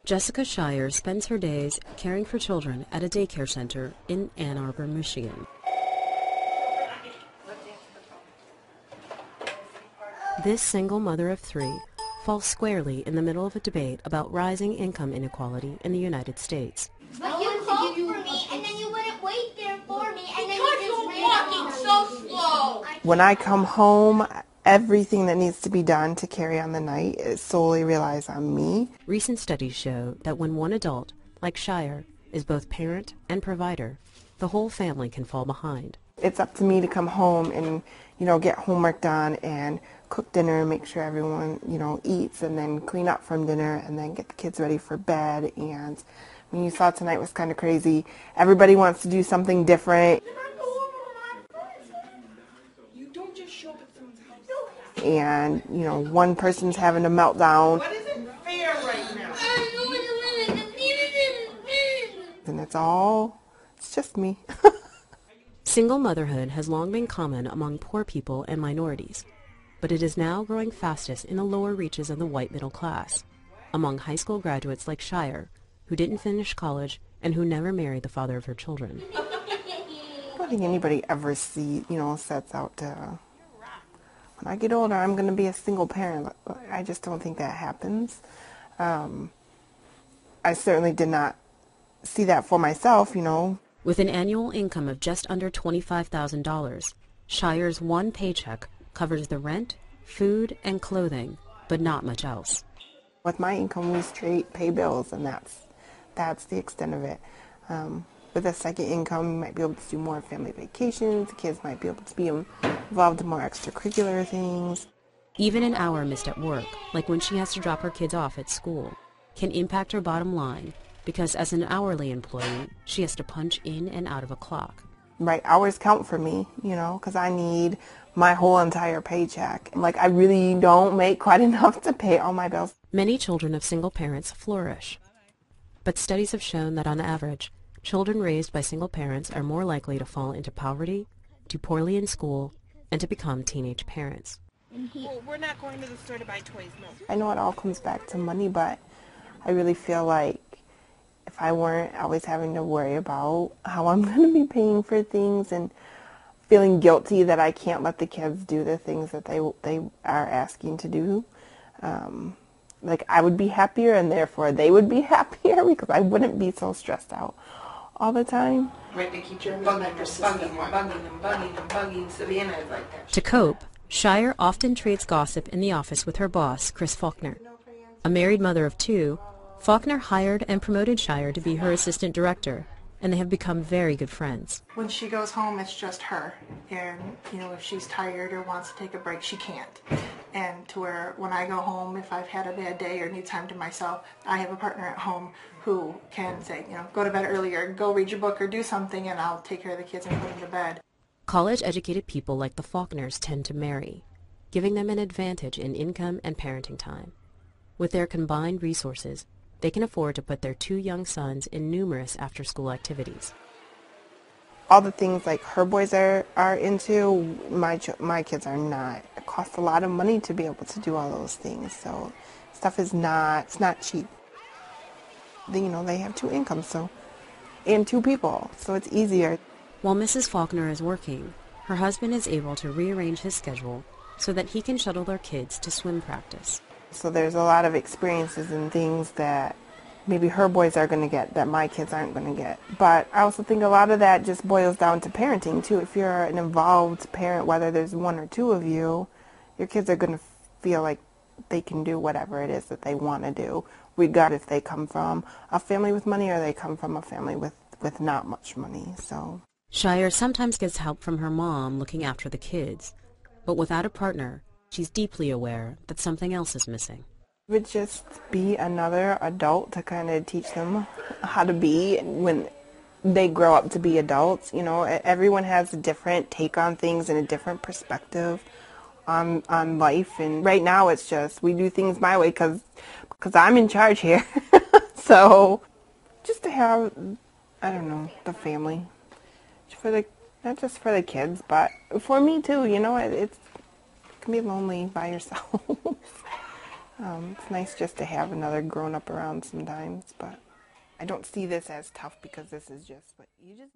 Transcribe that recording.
Jessica Shire spends her days caring for children at a daycare center in Ann Arbor, Michigan. This single mother of three falls squarely in the middle of a debate about rising income inequality in the United States. But you called for me, and then you wouldn't wait there for me, and then you just Because you're walking so slow. When I come home, everything that needs to be done to carry on the night is solely relies on me. Recent studies show that when one adult, like Shire, is both parent and provider, the whole family can fall behind. It's up to me to come home and, get homework done and cook dinner and make sure everyone, eats, and then clean up from dinner and then get the kids ready for bed. And you saw tonight was kind of crazy. Everybody wants to do something different. You don't just show up at someone's house. And, one person's having a meltdown. What isn't fair right now? And it's just me. Single motherhood has long been common among poor people and minorities, but it is now growing fastest in the lower reaches of the white middle class, among high school graduates like Shire, who didn't finish college and who never married the father of her children. I don't think anybody ever sets out to, when I get older, I'm going to be a single parent. I just don't think that happens. I certainly did not see that for myself, With an annual income of just under $25,000, Shire's one paycheck covers the rent, food, and clothing, but not much else. With my income, we straight pay bills, and that's the extent of it. With a second income, you might be able to do more family vacations. The kids might be able to be involved in more extracurricular things. Even an hour missed at work, like when she has to drop her kids off at school, can impact her bottom line, because as an hourly employee, she has to punch in and out of a clock. Right, hours count for me, because I need my whole entire paycheck. I really don't make quite enough to pay all my bills. Many children of single parents flourish, but studies have shown that on average, children raised by single parents are more likely to fall into poverty, do poorly in school, and to become teenage parents. Well, we're not going to the store to buy toys, no. I know it all comes back to money, but I really feel like if I weren't always having to worry about how I'm going to be paying for things and feeling guilty that I can't let the kids do the things that they are asking to do, I would be happier, and therefore they would be happier, because I wouldn't be so stressed out all the time. Right, they keep your bugging, Savannah is like that. To cope, Shire often trades gossip in the office with her boss, Chris Faulkner. A married mother of two, Faulkner hired and promoted Shire to be her assistant director, and they have become very good friends. When she goes home, it's just her. And, if she's tired or wants to take a break, she can't. And to where when I go home, if I've had a bad day or need time to myself, I have a partner at home who can say, go to bed earlier, go read your book or do something, and I'll take care of the kids and put them to bed. College-educated people like the Faulkners tend to marry, giving them an advantage in income and parenting time. With their combined resources, they can afford to put their two young sons in numerous after-school activities. All the things like her boys are into, my kids are not. It costs a lot of money to be able to do all those things, so stuff it's not cheap. They have two incomes, and two people, so it's easier. While Mrs. Faulkner is working, her husband is able to rearrange his schedule so that he can shuttle their kids to swim practice. So there's a lot of experiences and things that maybe her boys are going to get that my kids aren't going to get. But I also think a lot of that just boils down to parenting, too. If you're an involved parent, whether there's one or two of you, your kids are going to feel like they can do whatever it is that they want to do, regardless if they come from a family with money or they come from a family with not much money. So Shire sometimes gets help from her mom looking after the kids, but without a partner, she's deeply aware that something else is missing. It would just be another adult to kind of teach them how to be when they grow up to be adults. Everyone has a different take on things and a different perspective on life. And right now it's just we do things my way because I'm in charge here. So just to have, the family. Not just for the kids, but for me too. It can be lonely by yourself. It's nice just to have another grown-up around sometimes, but I don't see this as tough because this is just what you just